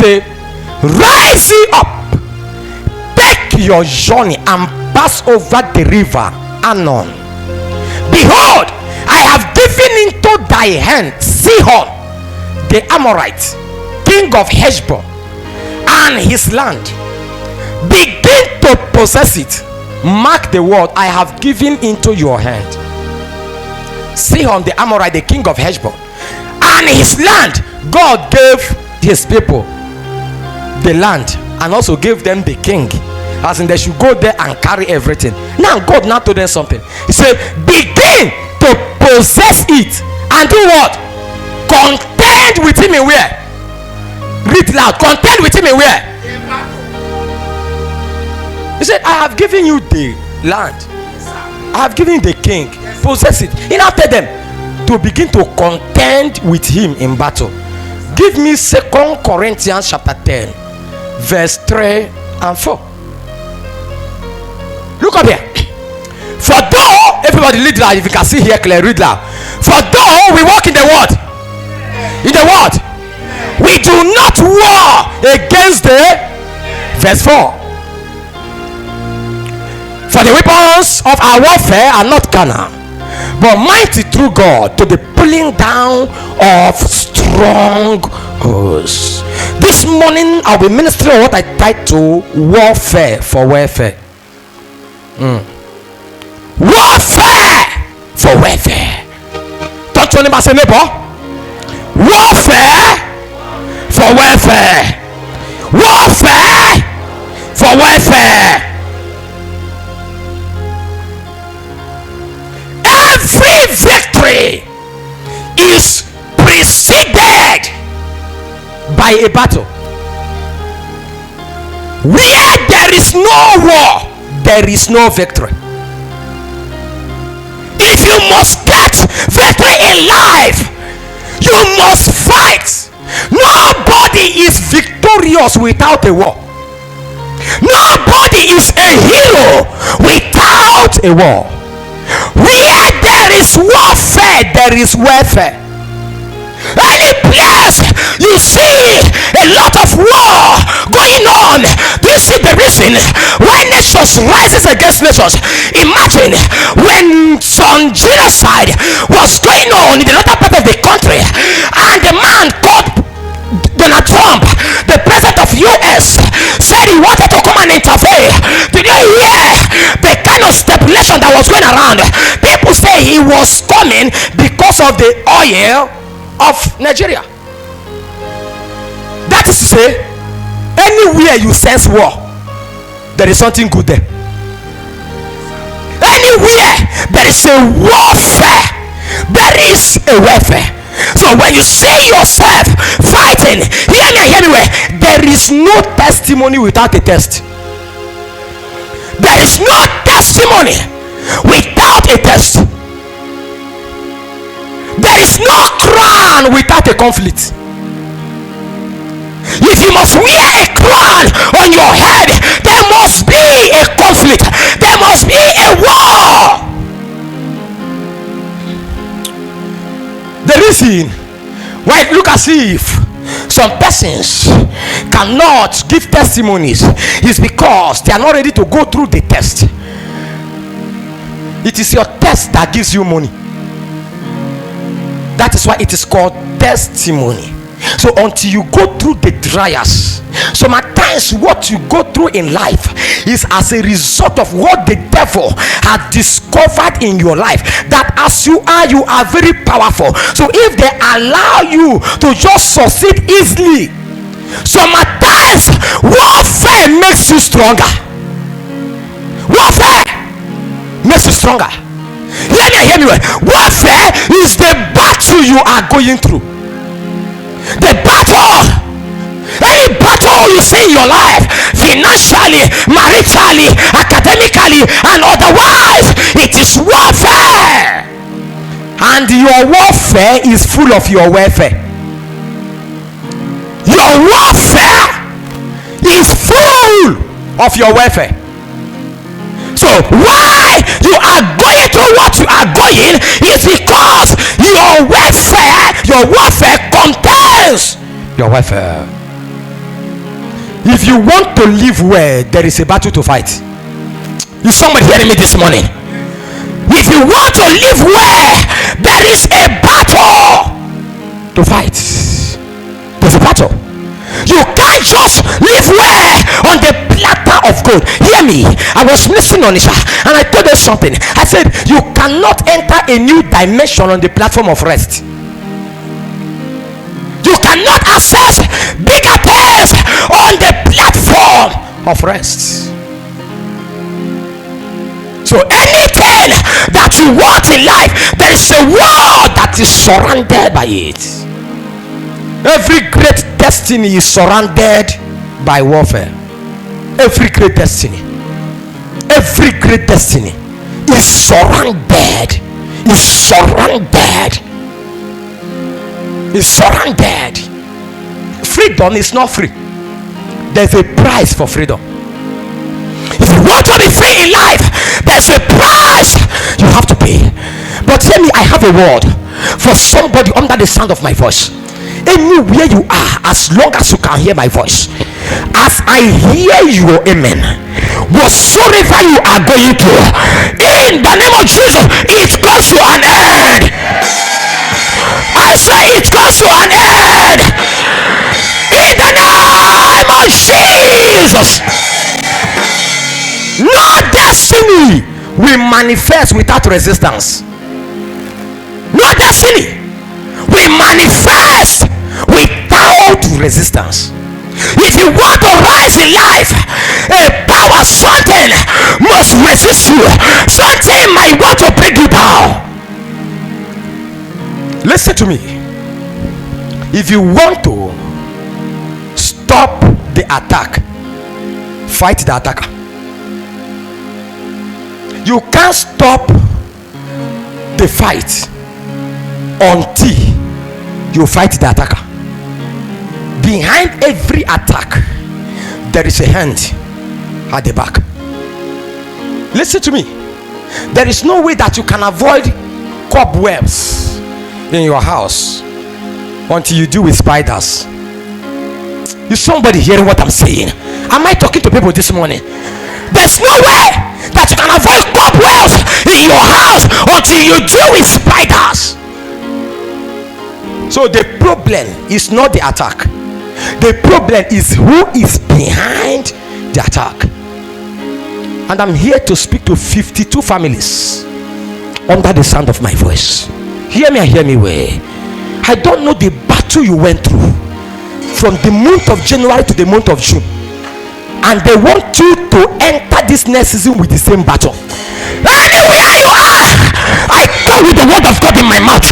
say, rise ye up, take your journey and pass over the river Arnon. Behold, I have given into thy hand Sihon the Amorite, king of Heshbon, and his land. Begin to possess it. Mark the word, I have given into your hand Sihon the Amorite, the king of Heshbon, and his land. God gave his people the land and also gave them the king, as in they should go there and carry everything. Now God now told them something. He said, begin to possess it and do what? Contend with him in where? Read loud. Contend with him in where? He said, I have given you the land, I have given you the king, possess it. He now tell them to begin to contend with him in battle. Give me 2 Corinthians chapter 10 verse 3 and 4. Look up here. For though, everybody read loud, if you can see here clearly, read loud. For though we walk in the word, we do not war against the, verse 4. For the weapons of our warfare are not carnal, but mighty through God to the pulling down of strongholds. This morning I'll be ministering what I title warfare for welfare. Warfare for welfare. Don't you neighbor say, neighbor, warfare for welfare. Warfare for welfare. Every victory is preceded by a battle. Where there is no war, there is no victory. If you must get victory in life, you must fight. Nobody is victorious without a war. Nobody is a hero without a war. Where there is warfare, there is welfare. Any place you see a lot of war going on, this is the reason why nations rises against nations. Imagine when some genocide was going on in the northern part of the country, and the man called Donald Trump, the president of US, said he wanted to come and intervene. Did you hear the kind of speculation that was going around? People say he was coming because of the oil of Nigeria. That is to say, anywhere you sense war, there is something good there. Anywhere there is a warfare, there is a welfare. So when you see yourself fighting, hear me well, there is no testimony without a test. There is no testimony without a test. There is no crown without a conflict. If you must wear a crown on your head, there must be a conflict. There must be a war. The reason why it look as if some persons cannot give testimonies is because they are not ready to go through the test. It is your test that gives you money. That is why it is called testimony. So until you go through the trials, some at times what you go through in life is as a result of what the devil had discovered in your life, that as you are very powerful. So if they allow you to just succeed easily, some at times warfare makes you stronger. Warfare makes you stronger. Hear me well. Warfare is the battle you are going through. The battle, any battle you see in your life, financially, maritally, academically, and otherwise, it is warfare. And your warfare is full of your welfare. Your warfare is full of your welfare. So why you are going through what you are going is because your warfare contains your welfare. If you want to live well, there is a battle to fight. Is somebody hearing me this morning? If you want to live well, there is a battle to fight. There's a battle. You can't just live well on the platter of gold. Hear me. I was listening on Isha and I told you something. I said you cannot enter a new dimension on the platform of rest. You cannot access bigger things on the platform of rest. So anything that you want in life, there is a world that is surrounded by it. Every great destiny is surrounded by warfare. Every great destiny is surrounded. Freedom is not free. There's a price for freedom. If you want to be free in life, there's a price you have to pay. But tell me, I have a word for somebody under the sound of my voice. Anywhere you are, as long as you can hear my voice, as I hear your amen, whatsoever you are going through, in the name of Jesus, it comes to an end. I say it comes to an end. In the name of Jesus. No destiny will manifest without resistance. No destiny will manifest without resistance. If you want to rise in life, a power, something must resist you. Something might want to bring you down. Listen to me. If you want to stop the attack, fight the attacker. You can't stop the fight until you fight the attacker. Behind every attack, there is a hand at the back. Listen to me. There is no way that you can avoid cobwebs in your house until you deal with spiders. Is somebody hearing what I'm saying? Am I talking to people this morning? There's no way that you can avoid cobwebs in your house until you deal with spiders. So the problem is not the attack. The problem is who is behind the attack. And I'm here to speak to 52 families under the sound of my voice. Hear me and hear me well. I don't know the battle you went through from the month of January to the month of June, and they want you to enter this next season with the same battle. Anywhere you are, I go with the word of God in my mouth.